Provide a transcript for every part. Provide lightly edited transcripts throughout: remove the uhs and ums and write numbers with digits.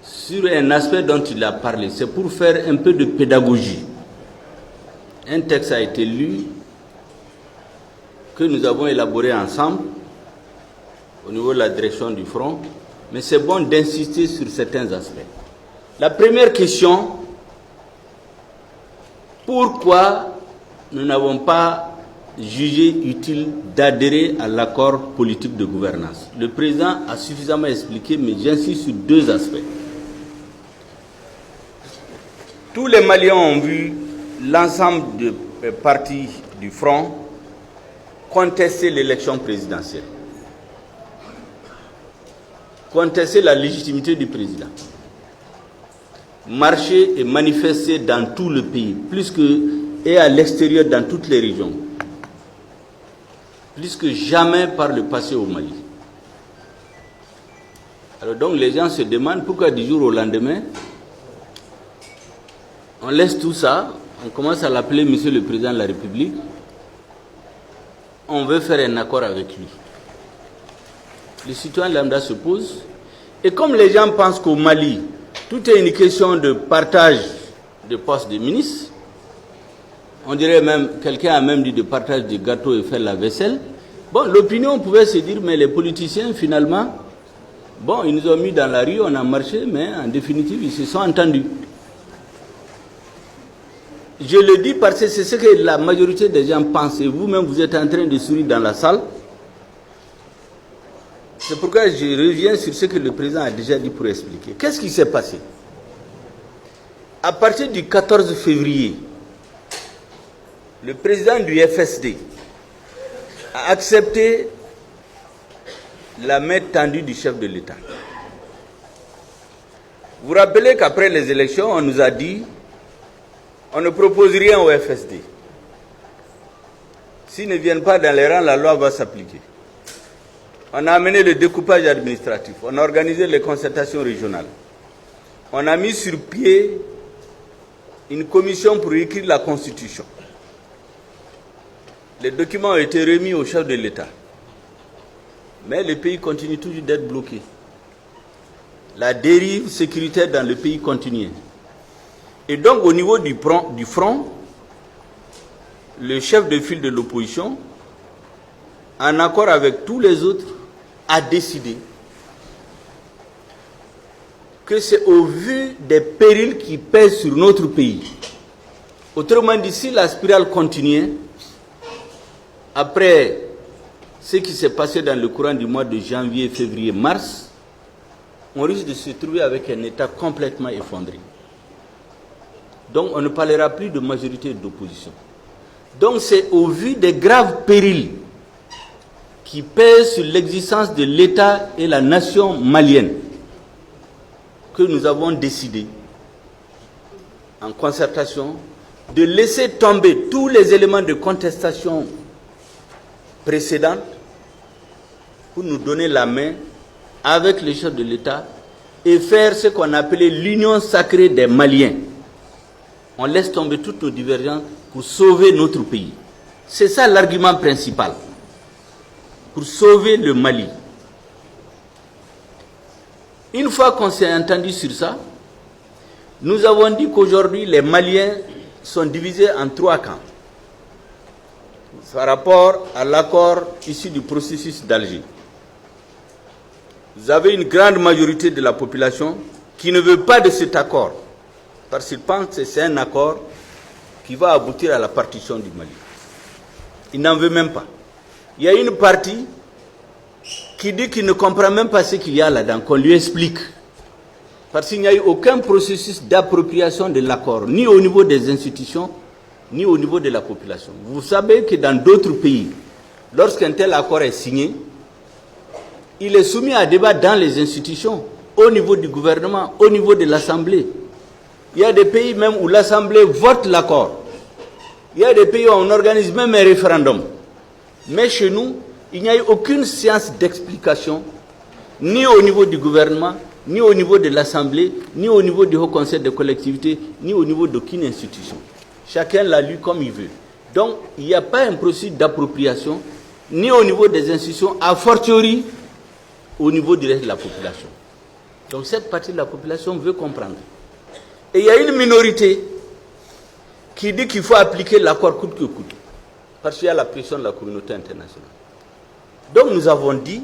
sur un aspect dont il a parlé. C'est pour faire un peu de pédagogie. Un texte a été lu, que nous avons élaboré ensemble, au niveau de la direction du front, mais c'est bon d'insister sur certains aspects. La première question, pourquoi nous n'avons pas jugé utile d'adhérer à l'accord politique de gouvernance? Le président a suffisamment expliqué, mais j'insiste sur deux aspects. Tous les Maliens ont vu l'ensemble des partis du front contester l'élection présidentielle, contester la légitimité du président, marcher et manifester dans tout le pays, plus que et à l'extérieur dans toutes les régions, plus que jamais par le passé au Mali. Alors donc les gens se demandent pourquoi du jour au lendemain, on laisse tout ça, on commence à l'appeler Monsieur le Président de la République, on veut faire un accord avec lui. Les citoyens lambda se posent, et comme les gens pensent qu'au Mali, tout est une question de partage de postes de ministres, on dirait même, quelqu'un a même dit de partage de gâteaux et faire la vaisselle. Bon, l'opinion pouvait se dire, mais les politiciens, finalement, bon, ils nous ont mis dans la rue, on a marché, mais en définitive, ils se sont entendus. Je le dis parce que c'est ce que la majorité des gens pensent, et vous-même, vous êtes en train de sourire dans la salle. C'est pourquoi je reviens sur ce que le président a déjà dit pour expliquer. Qu'est-ce qui s'est passé? À partir du 14 février, le président du FSD a accepté la main tendue du chef de l'État. Vous vous rappelez qu'après les élections, on nous a dit on ne propose rien au FSD. S'ils ne viennent pas dans les rangs, la loi va s'appliquer. On a amené le découpage administratif, on a organisé les concertations régionales. On a mis sur pied une commission pour écrire la Constitution. Les documents ont été remis au chef de l'État. Mais le pays continue toujours d'être bloqué. La dérive sécuritaire dans le pays continue. Et donc au niveau du front, le chef de file de l'opposition, en accord avec tous les autres, a décidé que c'est au vu des périls qui pèsent sur notre pays. Autrement dit, si la spirale continuait, après ce qui s'est passé dans le courant du mois de janvier, février, mars, on risque de se trouver avec un État complètement effondré. Donc on ne parlera plus de majorité et d'opposition. Donc c'est au vu des graves périls qui pèsent sur l'existence de l'État et la nation malienne que nous avons décidé, en concertation, de laisser tomber tous les éléments de contestation précédente pour nous donner la main avec les chefs de l'État et faire ce qu'on appelait l'union sacrée des Maliens. On laisse tomber toutes nos divergences pour sauver notre pays. C'est ça l'argument principal, pour sauver le Mali. Une fois qu'on s'est entendu sur ça, nous avons dit qu'aujourd'hui les Maliens sont divisés en 3 camps par rapport à l'accord issu du processus d'Alger. Vous avez une grande majorité de la population qui ne veut pas de cet accord, parce qu'ils pensent que c'est un accord qui va aboutir à la partition du Mali. Il n'en veut même pas. Il y a une partie qui dit qu'il ne comprend même pas ce qu'il y a là-dedans, qu'on lui explique. Parce qu'il n'y a eu aucun processus d'appropriation de l'accord, ni au niveau des institutions, ni au niveau de la population. Vous savez que dans d'autres pays, lorsqu'un tel accord est signé, il est soumis à débat dans les institutions, au niveau du gouvernement, au niveau de l'Assemblée. Il y a des pays même où l'Assemblée vote l'accord. Il y a des pays où on organise même un référendum. Mais chez nous, il n'y a eu aucune séance d'explication, ni au niveau du gouvernement, ni au niveau de l'Assemblée, ni au niveau du Haut Conseil des collectivités, ni au niveau d'aucune institution. Chacun l'a lu comme il veut. Donc, il n'y a pas un processus d'appropriation, ni au niveau des institutions, a fortiori au niveau du reste de la population. Donc cette partie de la population veut comprendre. Et il y a une minorité qui dit qu'il faut appliquer l'accord coûte que coûte, parce qu'il y a la pression de la communauté internationale. Donc nous avons dit,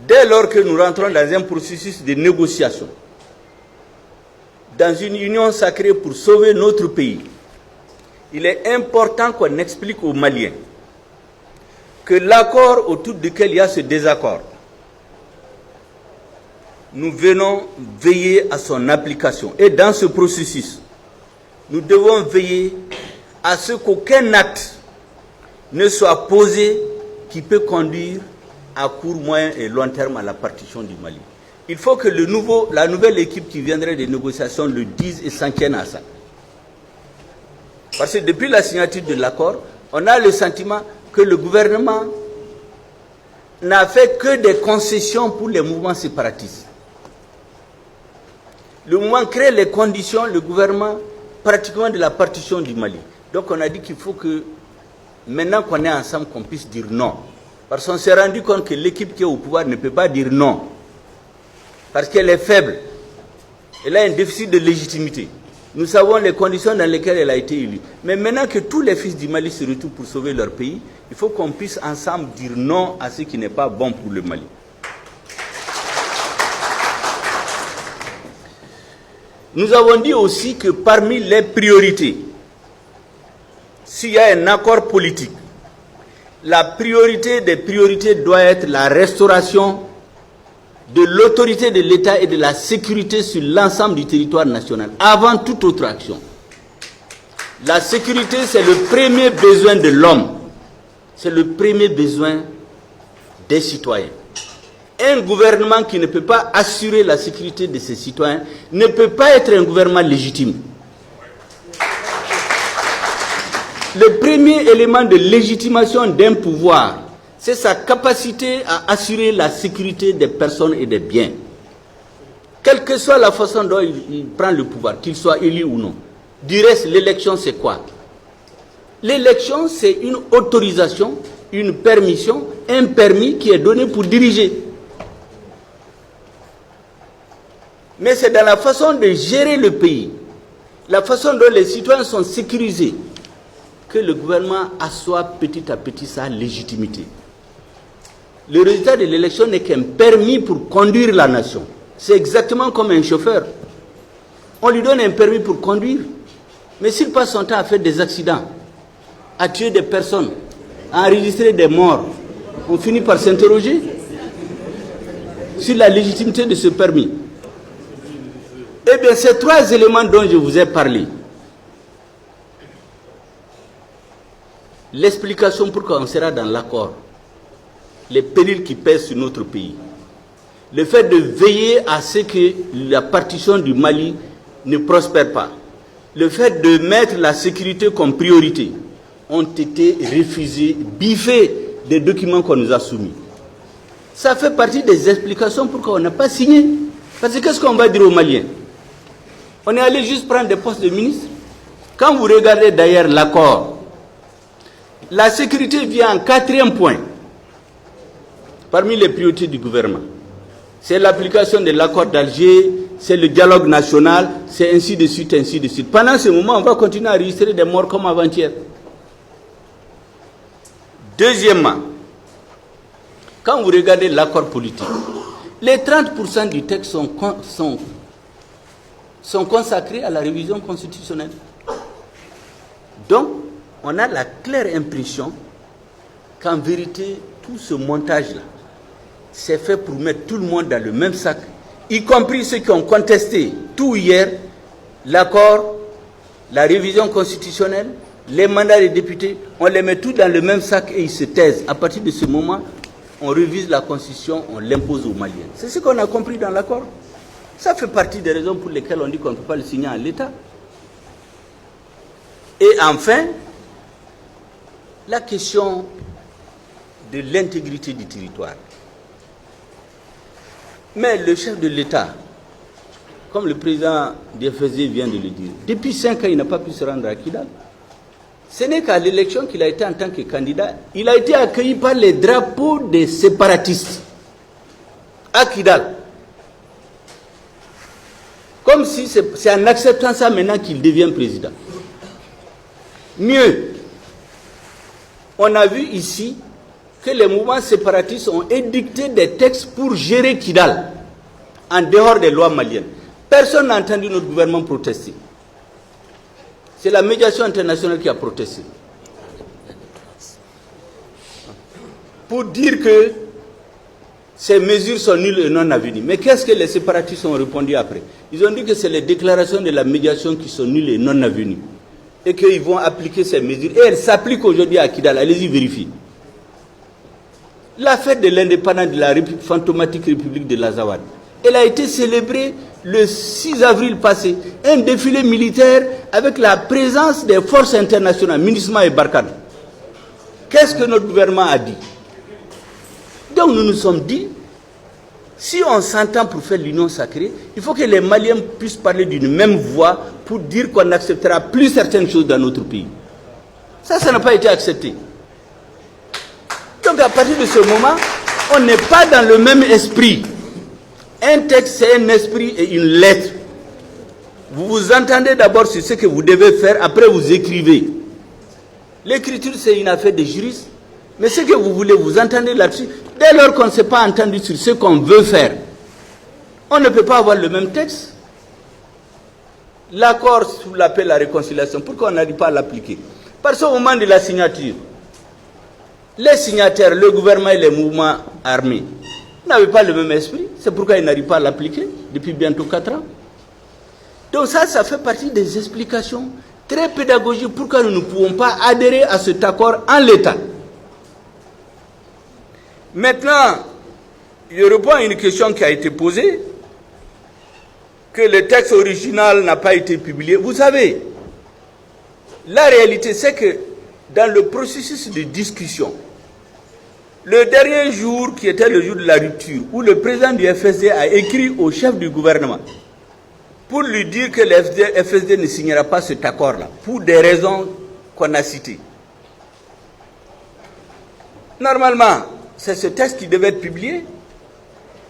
dès lors que nous rentrons dans un processus de négociation, dans une union sacrée pour sauver notre pays, il est important qu'on explique aux Maliens que l'accord autour duquel il y a ce désaccord, nous venons veiller à son application. Et dans ce processus, nous devons veiller à ce qu'aucun acte ne soit posé qui peut conduire à court, moyen et long terme à la partition du Mali. Il faut que la nouvelle équipe qui viendrait des négociations le dise et s'en tienne à ça. Parce que depuis la signature de l'accord, on a le sentiment que le gouvernement n'a fait que des concessions pour les mouvements séparatistes. Le mouvement crée les conditions, le gouvernement, pratiquement de la partition du Mali. Donc on a dit qu'il faut que, maintenant qu'on est ensemble, qu'on puisse dire non. Parce qu'on s'est rendu compte que l'équipe qui est au pouvoir ne peut pas dire non. Parce qu'elle est faible. Elle a un déficit de légitimité. Nous savons les conditions dans lesquelles elle a été élue. Mais maintenant que tous les fils du Mali se retrouvent pour sauver leur pays, il faut qu'on puisse ensemble dire non à ce qui n'est pas bon pour le Mali. Nous avons dit aussi que parmi les priorités, s'il y a un accord politique, la priorité des priorités doit être la restauration de l'autorité de l'État et de la sécurité sur l'ensemble du territoire national, avant toute autre action. La sécurité, c'est le premier besoin de l'homme. C'est le premier besoin des citoyens. Un gouvernement qui ne peut pas assurer la sécurité de ses citoyens ne peut pas être un gouvernement légitime. Le premier élément de légitimation d'un pouvoir, c'est sa capacité à assurer la sécurité des personnes et des biens. Quelle que soit la façon dont il prend le pouvoir, qu'il soit élu ou non. Du reste, l'élection, c'est quoi? L'élection, c'est une autorisation, une permission, un permis qui est donné pour diriger. Mais c'est dans la façon de gérer le pays, la façon dont les citoyens sont sécurisés, que le gouvernement assoit petit à petit sa légitimité. Le résultat de l'élection n'est qu'un permis pour conduire la nation. C'est exactement comme un chauffeur. On lui donne un permis pour conduire, mais s'il passe son temps à faire des accidents, à tuer des personnes, à enregistrer des morts, on finit par s'interroger sur la légitimité de ce permis. Eh bien, ces trois éléments dont je vous ai parlé, l'explication pourquoi on sera dans l'accord, les périls qui pèsent sur notre pays, le fait de veiller à ce que la partition du Mali ne prospère pas, le fait de mettre la sécurité comme priorité, ont été refusés, biffés des documents qu'on nous a soumis. Ça fait partie des explications pourquoi on n'a pas signé. Parce que qu'est-ce qu'on va dire aux Maliens? On est allé juste prendre des postes de ministre. Quand vous regardez d'ailleurs l'accord, la sécurité vient en 4e point parmi les priorités du gouvernement. C'est l'application de l'accord d'Alger, c'est le dialogue national, c'est ainsi de suite, ainsi de suite. Pendant ce moment, on va continuer à enregistrer des morts comme avant-hier. Deuxièmement, quand vous regardez l'accord politique, les 30% du texte sont consacrés à la révision constitutionnelle. Donc, on a la claire impression qu'en vérité, tout ce montage-là, c'est fait pour mettre tout le monde dans le même sac, y compris ceux qui ont contesté tout hier, l'accord, la révision constitutionnelle, les mandats des députés, on les met tous dans le même sac et ils se taisent. À partir de ce moment, on révise la Constitution, on l'impose aux Maliens. C'est ce qu'on a compris dans l'accord. Ça fait partie des raisons pour lesquelles on dit qu'on ne peut pas le signer à l'État. Et enfin, la question de l'intégrité du territoire. Mais le chef de l'État, comme le président DFSD vient de le dire, depuis 5 ans, il n'a pas pu se rendre à Kidal. Ce n'est qu'à l'élection qu'il a été en tant que candidat. Il a été accueilli par les drapeaux des séparatistes à Kidal. Comme si c'est en acceptant ça maintenant qu'il devient président. Mieux, on a vu ici que les mouvements séparatistes ont édicté des textes pour gérer Kidal, en dehors des lois maliennes. Personne n'a entendu notre gouvernement protester. C'est la médiation internationale qui a protesté. Pour dire que ces mesures sont nulles et non avenues. Mais qu'est-ce que les séparatistes ont répondu après? Ils ont dit que c'est les déclarations de la médiation qui sont nulles et non avenues. Et qu'ils vont appliquer ces mesures. Et elles s'appliquent aujourd'hui à Kidal. Allez-y vérifier. La fête de l'indépendance de la fantomatique République de l'Azawad, elle a été célébrée le 6 avril passé. Un défilé militaire avec la présence des forces internationales, MINUSMA et Barkhane. Qu'est-ce que notre gouvernement a dit? Donc nous nous sommes dit, si on s'entend pour faire l'union sacrée, il faut que les Maliens puissent parler d'une même voix pour dire qu'on n'acceptera plus certaines choses dans notre pays. Ça n'a pas été accepté. Donc à partir de ce moment, on n'est pas dans le même esprit. Un texte, c'est un esprit et une lettre. Vous vous entendez d'abord sur ce que vous devez faire, après vous écrivez. L'écriture, c'est une affaire des juristes. Mais ce que vous voulez, vous entendez là-dessus. Dès lors qu'on ne s'est pas entendu sur ce qu'on veut faire, on ne peut pas avoir le même texte. L'accord sous l'appel à la réconciliation, pourquoi on n'arrive pas à l'appliquer? Parce qu'au moment de la signature, les signataires, le gouvernement et les mouvements armés n'avaient pas le même esprit. C'est pourquoi ils n'arrivent pas à l'appliquer depuis bientôt 4 ans. Donc ça fait partie des explications très pédagogiques pourquoi nous ne pouvons pas adhérer à cet accord en l'état. Maintenant, je réponds à une question qui a été posée, que le texte original n'a pas été publié. Vous savez, la réalité c'est que dans le processus de discussion, le dernier jour qui était le jour de la rupture, où le président du FSD a écrit au chef du gouvernement pour lui dire que le FSD ne signera pas cet accord-là, pour des raisons qu'on a citées. Normalement, c'est ce texte qui devait être publié.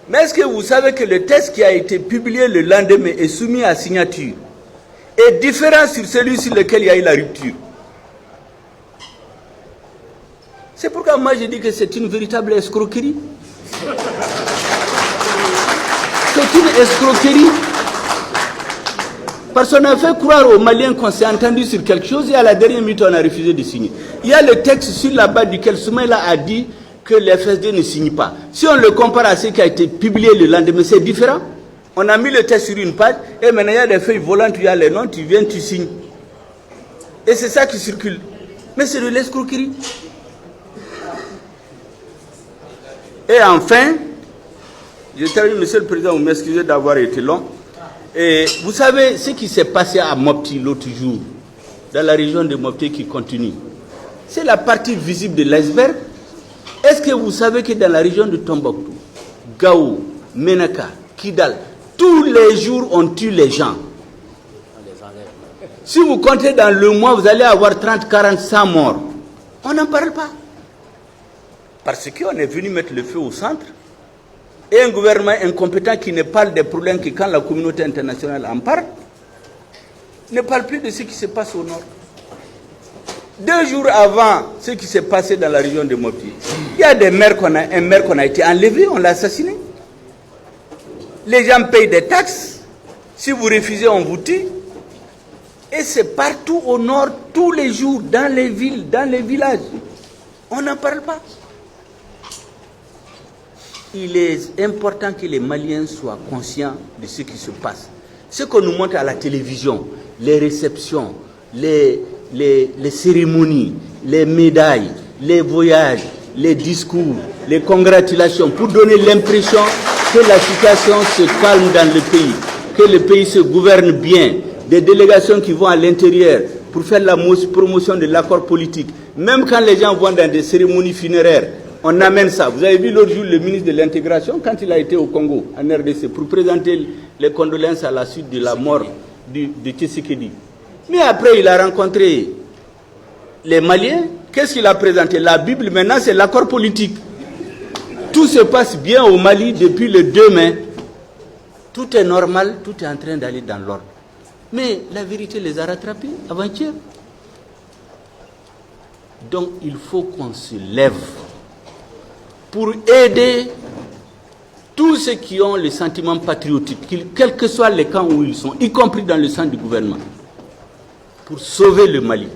Mais est-ce que vous savez que le texte qui a été publié le lendemain et soumis à signature est différent sur celui sur lequel il y a eu la rupture? C'est pourquoi moi je dis que c'est une véritable escroquerie. C'est une escroquerie. Parce qu'on a fait croire aux Maliens qu'on s'est entendu sur quelque chose et à la dernière minute on a refusé de signer. Il y a le texte sur la base duquel Soumaïla a dit que le FSD ne signe pas. Si on le compare à ce qui a été publié le lendemain, c'est différent. On a mis le texte sur une page et maintenant il y a des feuilles volantes, il y a les noms, tu viens, tu signes. Et c'est ça qui circule. Mais c'est de l'escroquerie. Et enfin, je termine, Monsieur le Président, vous m'excusez d'avoir été long. Et vous savez ce qui s'est passé à Mopti l'autre jour, dans la région de Mopti qui continue. C'est la partie visible de l'iceberg. Est-ce que vous savez que dans la région de Tombouctou, Gao, Menaka, Kidal, tous les jours on tue les gens? Si vous comptez dans le mois, vous allez avoir 30, 40, 100 morts. On n'en parle pas. Parce qu'on est venu mettre le feu au centre. Et un gouvernement incompétent qui ne parle des problèmes que quand la communauté internationale en parle, ne parle plus de ce qui se passe au nord. 2 jours avant ce qui s'est passé dans la région de Mopti, il y a un maire qu'on a été enlevé, on l'a assassiné. Les gens payent des taxes. Si vous refusez, on vous tue. Et c'est partout au nord, tous les jours, dans les villes, dans les villages. On n'en parle pas. Il est important que les Maliens soient conscients de ce qui se passe. Ce qu'on nous montre à la télévision, les réceptions, les cérémonies, les médailles, les voyages, les discours, les congratulations, pour donner l'impression que la situation se calme dans le pays, que le pays se gouverne bien, des délégations qui vont à l'intérieur pour faire la promotion de l'accord politique. Même quand les gens vont dans des cérémonies funéraires, on amène ça. Vous avez vu l'autre jour le ministre de l'Intégration, quand il a été au Congo, en RDC, pour présenter les condoléances à la suite de la mort de Tshisekedi. Mais après, il a rencontré les Maliens. Qu'est-ce qu'il a présenté? La Bible, maintenant, c'est l'accord politique. Tout se passe bien au Mali depuis le 2 mai. Tout est normal, tout est en train d'aller dans l'ordre. Mais la vérité les a rattrapés avant-hier. Donc il faut qu'on se lève pour aider tous ceux qui ont le sentiment patriotique, quels que soient les camps où ils sont, y compris dans le sein du gouvernement, pour sauver le Mali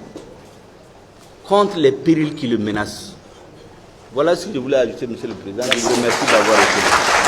contre les périls qui le menacent. Voilà ce que je voulais ajouter, Monsieur le Président. Je vous remercie d'avoir été là.